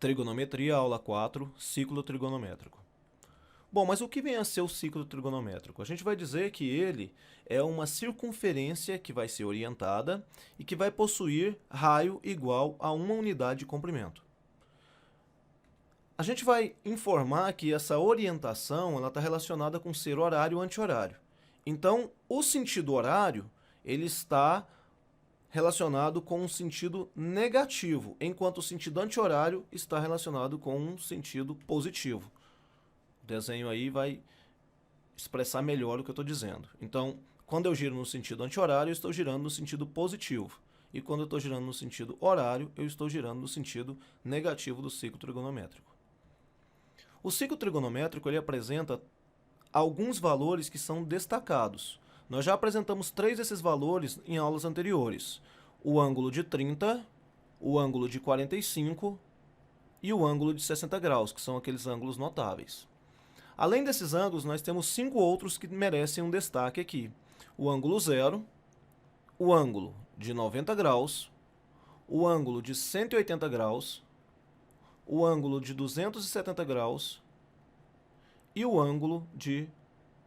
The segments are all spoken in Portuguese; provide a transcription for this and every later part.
Trigonometria, aula 4, ciclo trigonométrico. Bom, mas o que vem a ser o ciclo trigonométrico? A gente vai dizer que ele é uma circunferência que vai ser orientada e que vai possuir raio igual a uma unidade de comprimento. A gente vai informar que essa orientação está relacionada com ser horário ou anti-horário. Então, o sentido horário ele está relacionado com um sentido negativo, enquanto o sentido anti-horário está relacionado com um sentido positivo. O desenho aí vai expressar melhor o que eu estou dizendo. Então, quando eu giro no sentido anti-horário, eu estou girando no sentido positivo. E quando eu estou girando no sentido horário, eu estou girando no sentido negativo do ciclo trigonométrico. O ciclo trigonométrico ele apresenta alguns valores que são destacados. Nós já apresentamos 3 desses valores em aulas anteriores. O ângulo de 30, o ângulo de 45 e o ângulo de 60 graus, que são aqueles ângulos notáveis. Além desses ângulos, nós temos 5 outros que merecem um destaque aqui. O ângulo zero, o ângulo de 90 graus, o ângulo de 180 graus, o ângulo de 270 graus e o ângulo de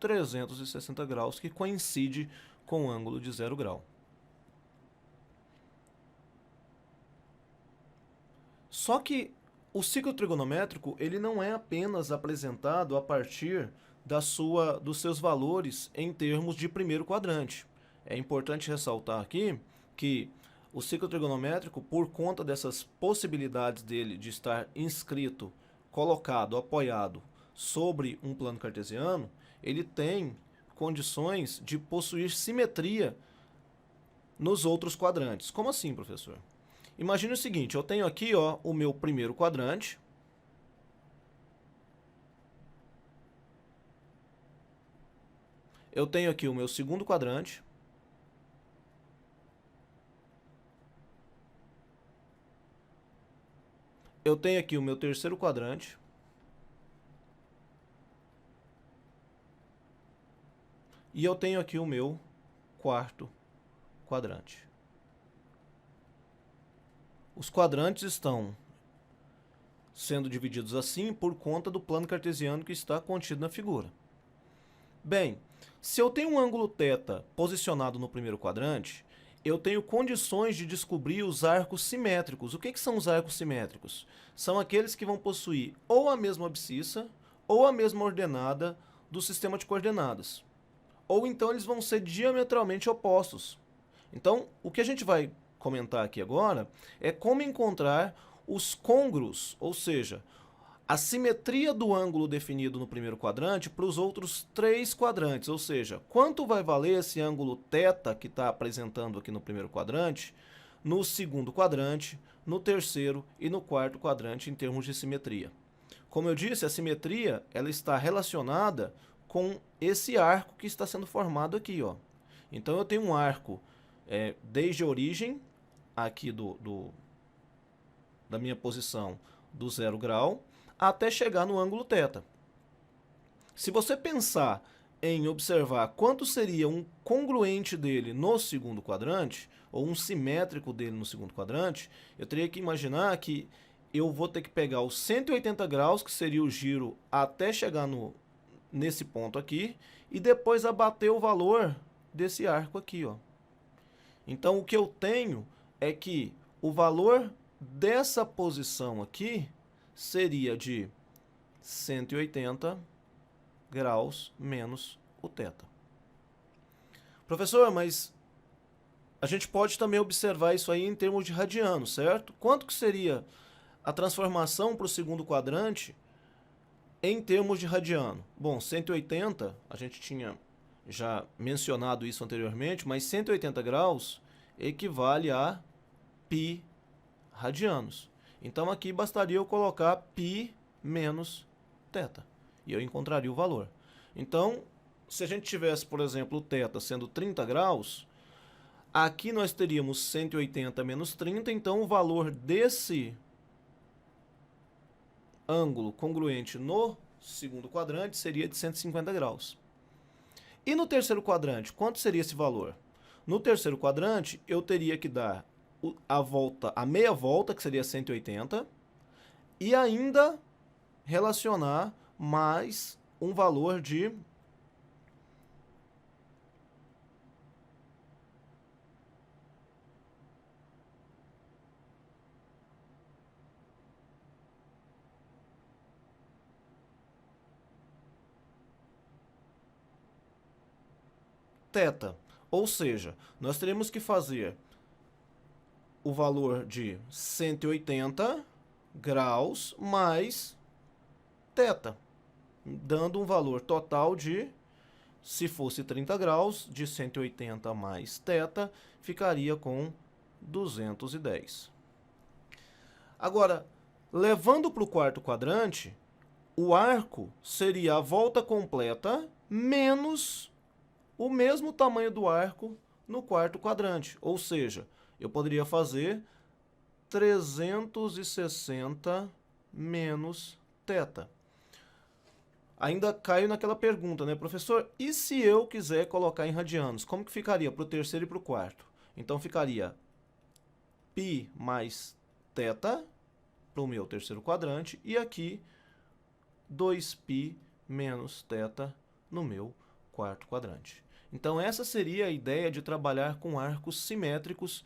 360 graus, que coincide com o ângulo de 0 grau. Só que o ciclo trigonométrico ele não é apenas apresentado a partir dos seus valores em termos de primeiro quadrante. É importante ressaltar aqui que o ciclo trigonométrico, por conta dessas possibilidades dele de estar inscrito, colocado, apoiado sobre um plano cartesiano, ele tem condições de possuir simetria nos outros quadrantes. Como assim, professor? Imagine o seguinte, eu tenho aqui o meu primeiro quadrante. Eu tenho aqui o meu segundo quadrante. Eu tenho aqui o meu terceiro quadrante. E eu tenho aqui o meu quarto quadrante. Os quadrantes estão sendo divididos assim por conta do plano cartesiano que está contido na figura. Bem, se eu tenho um ângulo θ posicionado no primeiro quadrante, eu tenho condições de descobrir os arcos simétricos. O que são os arcos simétricos? São aqueles que vão possuir ou a mesma abscissa ou a mesma ordenada do sistema de coordenadas. Ou então eles vão ser diametralmente opostos. Então, o que a gente vai comentar aqui agora é como encontrar os côngruos, ou seja, a simetria do ângulo definido no primeiro quadrante para os outros 3 quadrantes, ou seja, quanto vai valer esse ângulo θ que está apresentando aqui no primeiro quadrante, no segundo quadrante, no terceiro e no quarto quadrante em termos de simetria. Como eu disse, a simetria ela está relacionada com esse arco que está sendo formado aqui. Então eu tenho um arco desde a origem aqui da minha posição do 0 grau até chegar no ângulo θ. Se você pensar em observar quanto seria um congruente dele no segundo quadrante, ou um simétrico dele no segundo quadrante, eu teria que imaginar que eu vou ter que pegar os 180 graus, que seria o giro até chegar nesse ponto aqui, e depois abater o valor desse arco aqui. Então, o que eu tenho é que o valor dessa posição aqui seria de 180 graus menos o θ. Professor, mas a gente pode também observar isso aí em termos de radiano, certo? Quanto que seria a transformação para o segundo quadrante em termos de radiano? Bom, 180, a gente tinha já mencionado isso anteriormente, mas 180 graus equivale a π radianos. Então aqui bastaria eu colocar π menos θ e eu encontraria o valor. Então, se a gente tivesse, por exemplo, o θ sendo 30 graus, aqui nós teríamos 180 menos 30, então o valor desse ângulo congruente no segundo quadrante seria de 150 graus. E no terceiro quadrante, quanto seria esse valor? No terceiro quadrante, eu teria que dar a meia volta, que seria 180, e ainda relacionar mais um valor de θ. Ou seja, nós teremos que fazer o valor de 180 graus mais θ, dando um valor total de, se fosse 30 graus, de 180 mais θ, ficaria com 210. Agora, levando para o quarto quadrante, o arco seria a volta completa menos o mesmo tamanho do arco no quarto quadrante. Ou seja, eu poderia fazer 360 menos θ. Ainda caio naquela pergunta, né, professor? E se eu quiser colocar em radianos, como que ficaria para o terceiro e para o quarto? Então ficaria π mais θ para o meu terceiro quadrante e aqui 2π menos θ no meu quarto quadrante. Então essa seria a ideia de trabalhar com arcos simétricos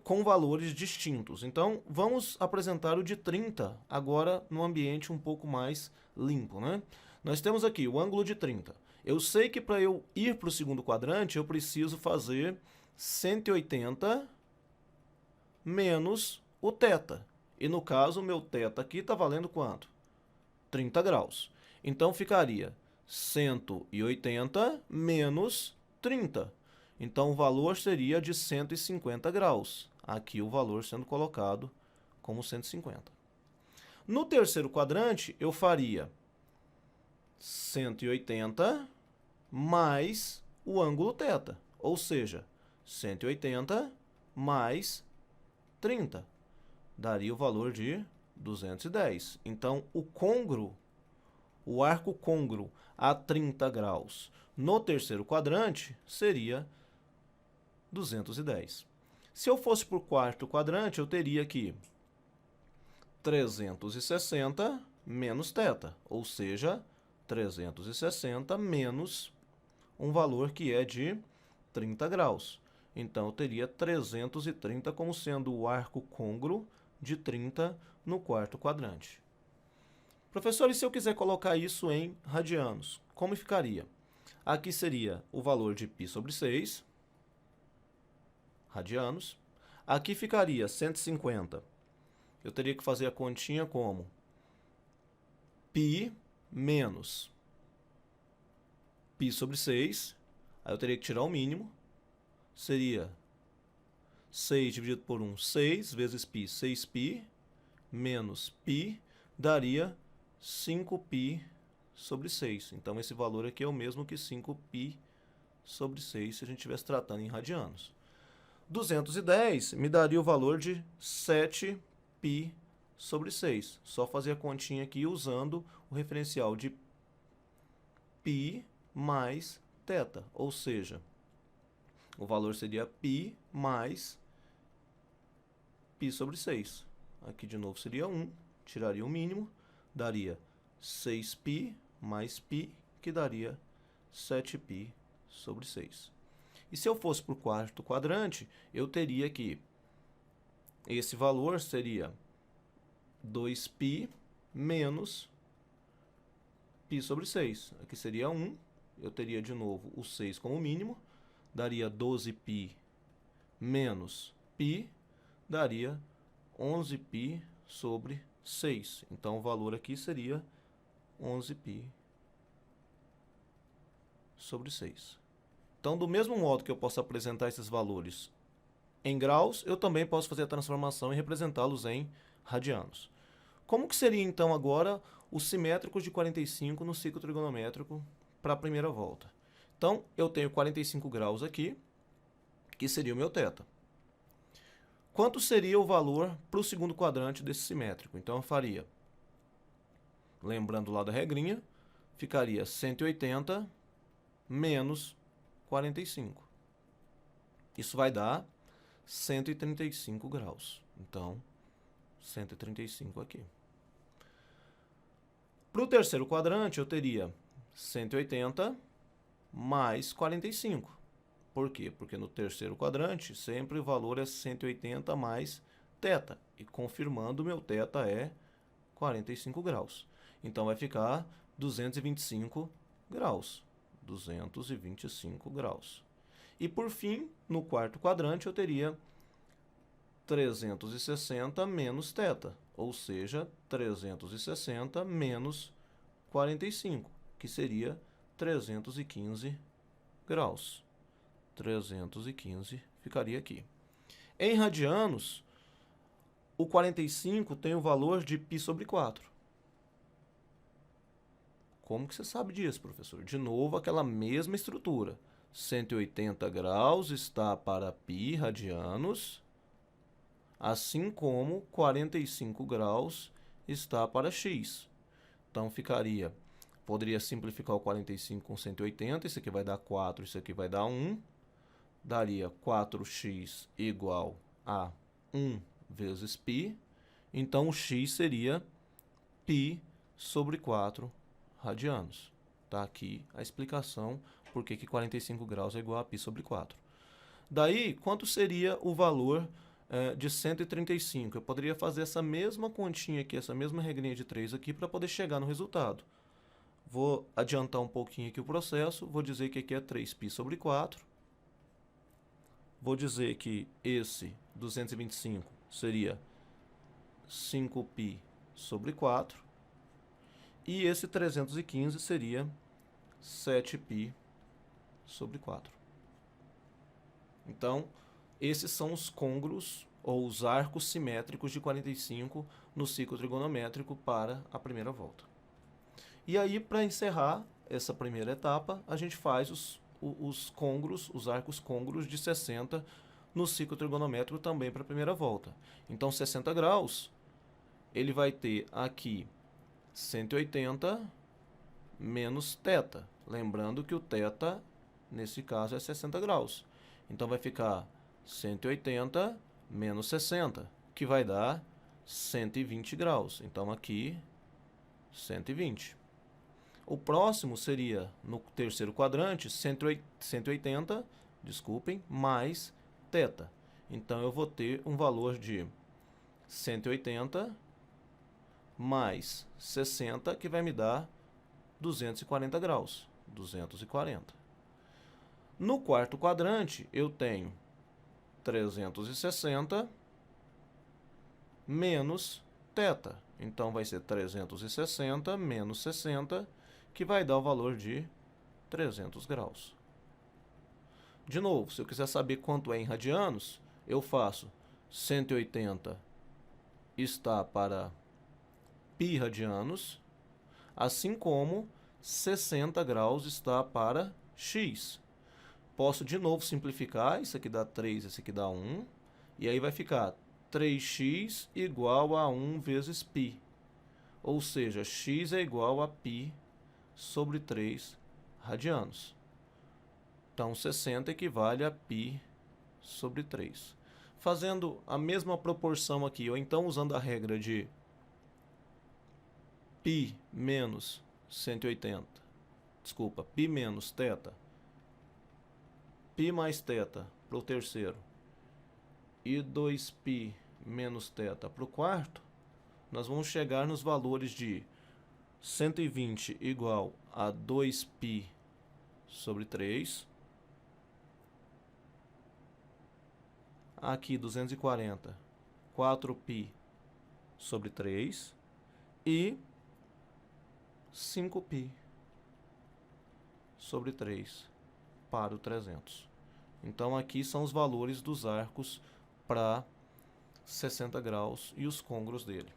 com valores distintos. Então vamos apresentar o de 30 agora no ambiente um pouco mais limpo, né? Nós temos aqui o ângulo de 30. Eu sei que para eu ir para o segundo quadrante eu preciso fazer 180 menos o θ. E no caso o meu θ aqui está valendo quanto? 30 graus. Então ficaria 180 menos 30. Então o valor seria de 150 graus. Aqui o valor sendo colocado como 150. No terceiro quadrante, eu faria 180 mais o ângulo θ. Ou seja, 180 mais 30. Daria o valor de 210. Então, o arco côngruo a 30 graus no terceiro quadrante seria 210. Se eu fosse para o quarto quadrante, eu teria aqui 360 menos θ, ou seja, 360 menos um valor que é de 30 graus. Então, eu teria 330 como sendo o arco côngruo de 30 no quarto quadrante. Professor, e se eu quiser colocar isso em radianos, como ficaria? Aqui seria o valor de π sobre 6 radianos. Aqui ficaria 150. Eu teria que fazer a continha como π menos π sobre 6. Aí eu teria que tirar o mínimo. Seria 6 dividido por 1, 6 vezes π, 6π, menos π, daria 5π sobre 6. Então, esse valor aqui é o mesmo que 5π sobre 6, se a gente estivesse tratando em radianos. 210 me daria o valor de 7π sobre 6. Só fazer a continha aqui usando o referencial de π mais θ, ou seja, o valor seria π mais π sobre 6. Aqui de novo seria 1, tiraria o mínimo, daria 6π mais π, que daria 7π sobre 6. E se eu fosse para o quarto quadrante, eu teria que esse valor seria 2π menos π sobre 6. Aqui seria 1, eu teria de novo o 6 como mínimo, daria 12π menos π, daria 11π sobre 6. Então, o valor aqui seria 11π sobre 6. Então, do mesmo modo que eu posso apresentar esses valores em graus, eu também posso fazer a transformação e representá-los em radianos. Como que seria, então, agora os simétricos de 45 no ciclo trigonométrico para a primeira volta? Então, eu tenho 45 graus aqui, que seria o meu θ. Quanto seria o valor para o segundo quadrante desse simétrico? Então, eu faria, lembrando lá da regrinha, ficaria 180 menos 45. Isso vai dar 135 graus. Então, 135 aqui. Para o terceiro quadrante, eu teria 180 mais 45. Por quê? Porque no terceiro quadrante, sempre o valor é 180 mais θ. E confirmando, meu θ é 45 graus. Então, vai ficar 225 graus. 225 graus. E, por fim, no quarto quadrante, eu teria 360 menos θ. Ou seja, 360 menos 45, que seria 315 graus. 315 ficaria aqui. Em radianos, o 45 tem o valor de π sobre 4. Como que você sabe disso, professor? De novo, aquela mesma estrutura. 180 graus está para π radianos, assim como 45 graus está para x. Então, poderia simplificar o 45 com 180, isso aqui vai dar 4, isso aqui vai dar 1. Daria 4x igual a 1 vezes π. Então, o x seria π sobre 4 radianos. Está aqui a explicação por que 45 graus é igual a π sobre 4. Daí, quanto seria o valor de 135? Eu poderia fazer essa mesma continha aqui, essa mesma regrinha de 3 aqui, para poder chegar no resultado. Vou adiantar um pouquinho aqui o processo. Vou dizer que aqui é 3π sobre 4. Vou dizer que esse 225 seria 5π sobre 4. E esse 315 seria 7π sobre 4. Então, esses são os côngruos ou os arcos simétricos de 45 no ciclo trigonométrico para a primeira volta. E aí, para encerrar essa primeira etapa, a gente faz os côngruos, os arcos côngruos de 60 no ciclo trigonométrico também para a primeira volta. Então, 60 graus, ele vai ter aqui 180 menos θ. Lembrando que o θ, nesse caso, é 60 graus. Então, vai ficar 180 menos 60, que vai dar 120 graus. Então, aqui, 120. O próximo seria, no terceiro quadrante, 180, mais θ. Então, eu vou ter um valor de 180 mais 60, que vai me dar 240 graus. 240. No quarto quadrante, eu tenho 360 menos θ. Então, vai ser 360 menos 60, que vai dar o valor de 300 graus. De novo, se eu quiser saber quanto é em radianos, eu faço 180 está para π radianos, assim como 60 graus está para x. Posso de novo simplificar, isso aqui dá 3, esse aqui dá 1, e aí vai ficar 3x igual a 1 vezes π. Ou seja, x é igual a π sobre 3 radianos. Então, 60 equivale a π sobre 3. Fazendo a mesma proporção aqui, ou então usando a regra de π menos 180, π menos θ, π mais θ para o terceiro e 2π menos θ para o quarto, nós vamos chegar nos valores de 120 igual a 2π sobre 3. Aqui 240, 4π sobre 3. E 5π sobre 3 para o 300. Então, aqui são os valores dos arcos para 60 graus e os côngruos dele.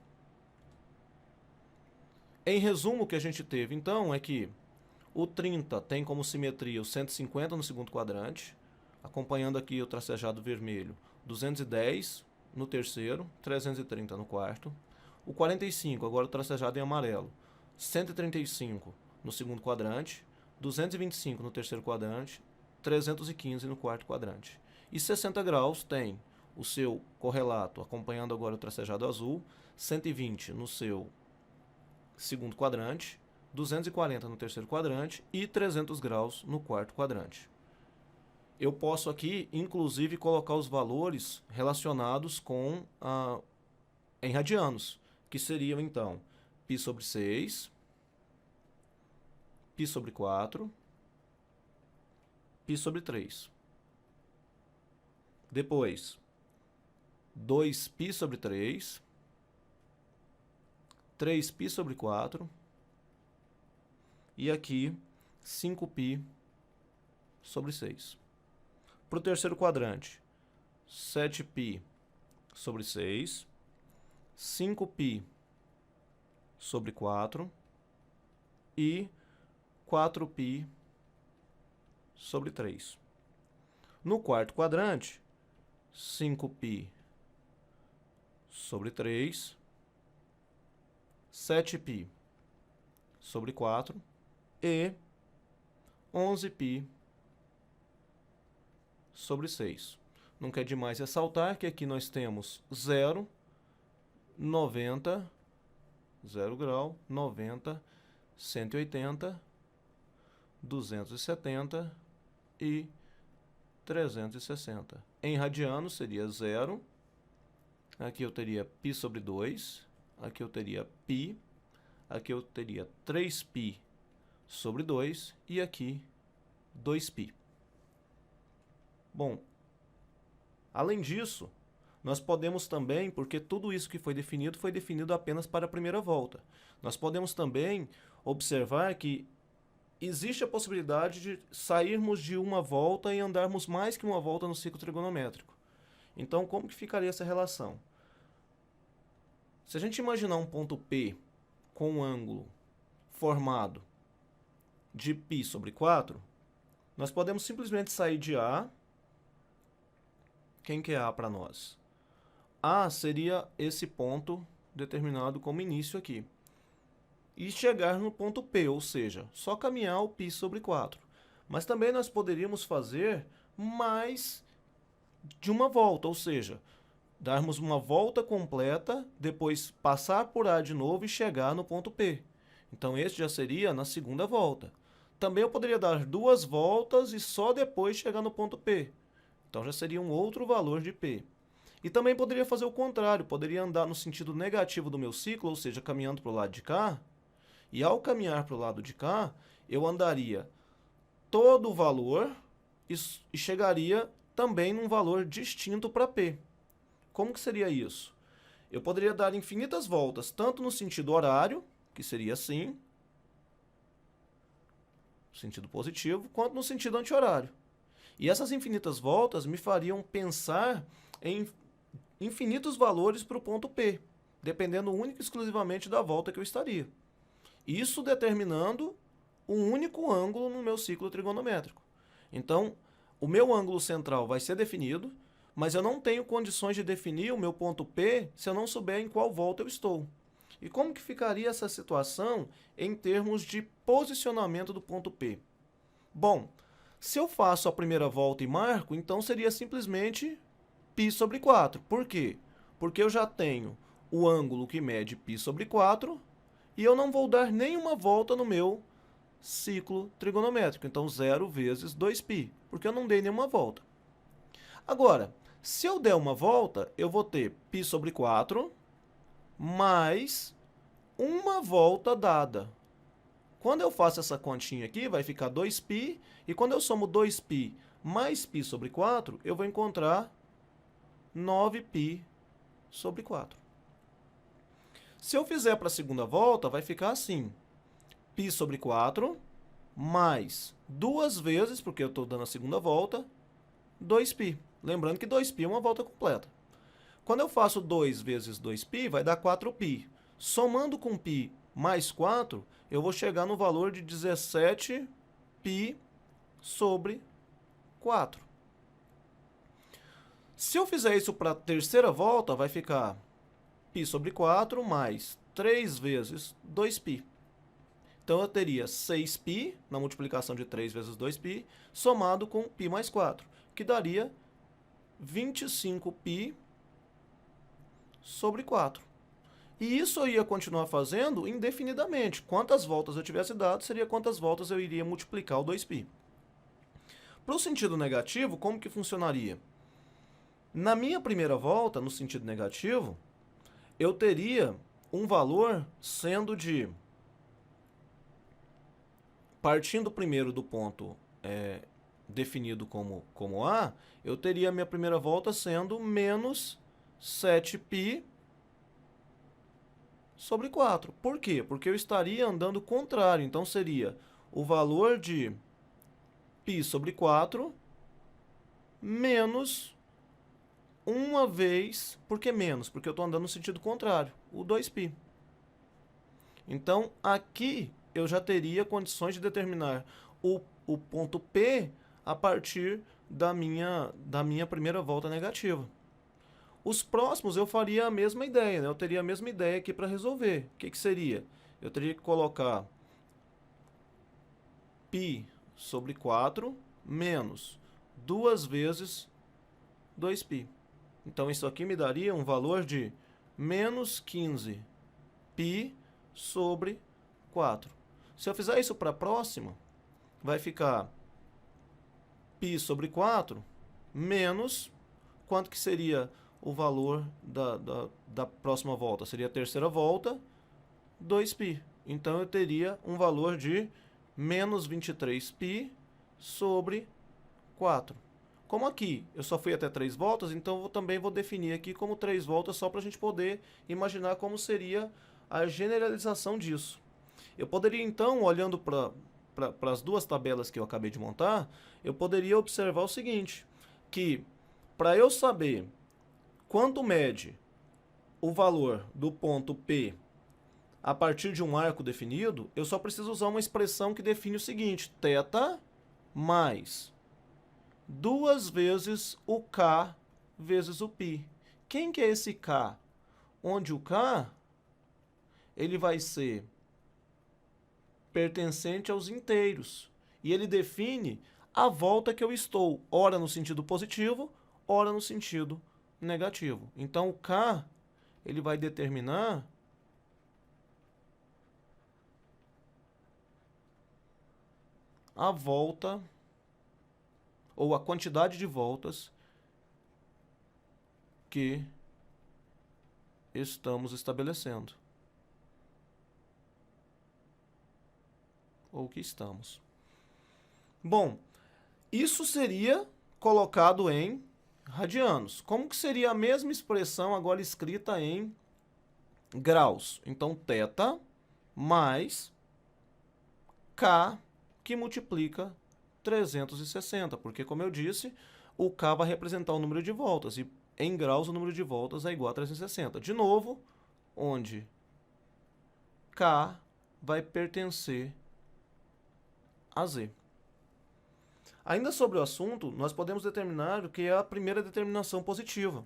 Em resumo, o que a gente teve, então, é que o 30 tem como simetria o 150 no segundo quadrante, acompanhando aqui o tracejado vermelho, 210 no terceiro, 330 no quarto. O 45, agora o tracejado em amarelo, 135 no segundo quadrante, 225 no terceiro quadrante, 315 no quarto quadrante. E 60 graus tem o seu correlato, acompanhando agora o tracejado azul, 120 no seu segundo quadrante, 240 no terceiro quadrante e 300 graus no quarto quadrante. Eu posso aqui, inclusive, colocar os valores relacionados com em radianos, que seriam, então, π sobre 6, π sobre 4, π sobre 3. Depois, 2π sobre 3, 3π sobre 4, e aqui 5π sobre 6. Para o terceiro quadrante, 7π sobre 6, 5π sobre 4 e 4π sobre 3. No quarto quadrante, 5π sobre 3, 7π sobre 4 e 11π sobre 6. Não quer demais ressaltar que aqui nós temos 0, 90, 0 grau, 90, 180, 270 e 360. Em radianos seria 0, aqui eu teria π sobre 2, aqui eu teria π, aqui eu teria 3π sobre 2 e aqui 2π. Bom, além disso, nós podemos também, porque tudo isso que foi definido apenas para a primeira volta. Nós podemos também observar que existe a possibilidade de sairmos de uma volta e andarmos mais que uma volta no ciclo trigonométrico. Então, como que ficaria essa relação? Se a gente imaginar um ponto P com um ângulo formado de π sobre 4, nós podemos simplesmente sair de A. Quem que é A para nós? A seria esse ponto determinado como início aqui. E chegar no ponto P, ou seja, só caminhar o π sobre 4. Mas também nós poderíamos fazer mais de uma volta, ou seja, darmos uma volta completa, depois passar por A de novo e chegar no ponto P. Então, esse já seria na segunda volta. Também eu poderia dar 2 voltas e só depois chegar no ponto P. Então, já seria um outro valor de P. E também poderia fazer o contrário, poderia andar no sentido negativo do meu ciclo, ou seja, caminhando para o lado de cá. E ao caminhar para o lado de cá, eu andaria todo o valor e chegaria também num valor distinto para P. Como que seria isso? Eu poderia dar infinitas voltas, tanto no sentido horário, que seria assim, sentido positivo, quanto no sentido anti-horário. E essas infinitas voltas me fariam pensar em infinitos valores para o ponto P, dependendo única e exclusivamente da volta que eu estaria. Isso determinando um único ângulo no meu ciclo trigonométrico. Então, o meu ângulo central vai ser definido, mas eu não tenho condições de definir o meu ponto P se eu não souber em qual volta eu estou. E como que ficaria essa situação em termos de posicionamento do ponto P? Bom, se eu faço a primeira volta e marco, então seria simplesmente π sobre 4. Por quê? Porque eu já tenho o ângulo que mede π sobre 4 e eu não vou dar nenhuma volta no meu ciclo trigonométrico. Então, 0 vezes 2π, porque eu não dei nenhuma volta. Agora, se eu der uma volta, eu vou ter π sobre 4 mais uma volta dada. Quando eu faço essa continha aqui, vai ficar 2π, e quando eu somo 2π mais π sobre 4, eu vou encontrar 9π sobre 4. Se eu fizer para a segunda volta, vai ficar assim, π sobre 4 mais 2 vezes, porque eu estou dando a segunda volta, 2π. Lembrando que 2π é uma volta completa. Quando eu faço 2 vezes 2π, vai dar 4π. Somando com π mais 4, eu vou chegar no valor de 17π sobre 4. Se eu fizer isso para a terceira volta, vai ficar π sobre 4 mais 3 vezes 2π. Então, eu teria 6π na multiplicação de 3 vezes 2π, somado com π mais 4, que daria 25π sobre 4. E isso eu ia continuar fazendo indefinidamente. Quantas voltas eu tivesse dado, seria quantas voltas eu iria multiplicar o 2π. Para o sentido negativo, como que funcionaria? Na minha primeira volta, no sentido negativo, eu teria um valor sendo de... Partindo primeiro do ponto definido como A, eu teria a minha primeira volta sendo menos 7π sobre 4. Por quê? Porque eu estaria andando contrário. Então, seria o valor de π sobre 4 menos uma vez... Por que menos? Porque eu estou andando no sentido contrário, o 2π. Então, aqui eu já teria condições de determinar o ponto P a partir da minha primeira volta negativa. Os próximos eu faria a mesma ideia, né? Eu teria a mesma ideia aqui para resolver. O que seria? Eu teria que colocar π sobre 4 menos 2 vezes 2π. Então, isso aqui me daria um valor de menos 15π sobre 4. Se eu fizer isso para a próxima, vai ficar π sobre 4 menos... Quanto que seria o valor da próxima volta? Seria a terceira volta, 2π. Então, eu teria um valor de menos 23π sobre 4. Como aqui eu só fui até 3 voltas, então eu também vou definir aqui como 3 voltas, só para a gente poder imaginar como seria a generalização disso. Eu poderia, então, olhando para as duas tabelas que eu acabei de montar, eu poderia observar o seguinte, que para eu saber quanto mede o valor do ponto P a partir de um arco definido, eu só preciso usar uma expressão que define o seguinte, θ mais 2 vezes o K vezes o π. Quem que é esse K? Onde o K ele vai ser pertencente aos inteiros. E ele define a volta que eu estou, ora no sentido positivo, ora no sentido negativo. Então, o K ele vai determinar a volta ou a quantidade de voltas que estamos estabelecendo. Ou que estamos. Bom, isso seria colocado em radianos. Como que seria a mesma expressão agora escrita em graus? Então, θ mais K que multiplica 360, porque, como eu disse, o K vai representar o número de voltas, e em graus o número de voltas é igual a 360. De novo, onde K vai pertencer a Z. Ainda sobre o assunto, nós podemos determinar o que é a primeira determinação positiva,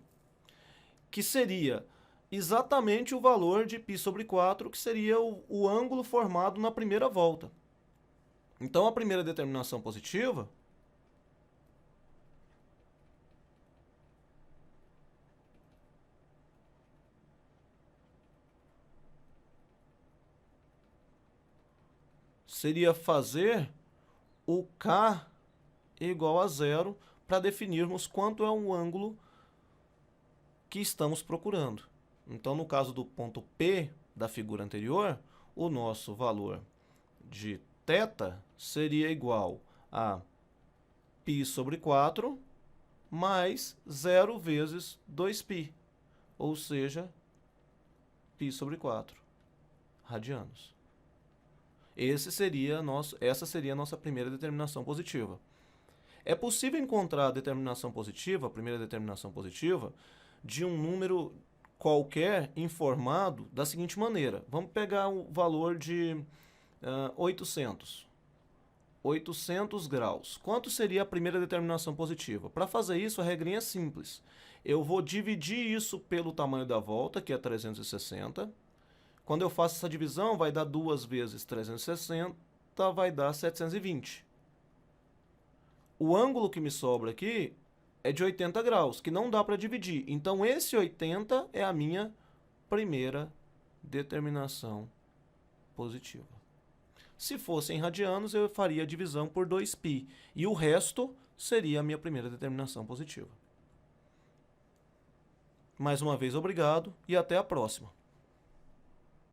que seria exatamente o valor de π sobre 4, que seria o ângulo formado na primeira volta. Então, a primeira determinação positiva seria fazer o K igual a zero para definirmos quanto é um ângulo que estamos procurando. Então, no caso do ponto P da figura anterior, o nosso valor de θ seria igual a π sobre 4 mais 0 vezes 2π, ou seja, π sobre 4 radianos. Essa seria a nossa primeira determinação positiva. É possível encontrar a determinação positiva, a primeira determinação positiva, de um número qualquer informado da seguinte maneira. Vamos pegar o valor de 800. 800 graus. Quanto seria a primeira determinação positiva? Para fazer isso, a regrinha é simples. Eu vou dividir isso pelo tamanho da volta, que é 360. Quando eu faço essa divisão, vai dar 2 vezes 360, vai dar 720. O ângulo que me sobra aqui é de 80 graus, que não dá para dividir. Então, esse 80 é a minha primeira determinação positiva. Se fosse em radianos, eu faria a divisão por 2π. E o resto seria a minha primeira determinação positiva. Mais uma vez, obrigado e até a próxima.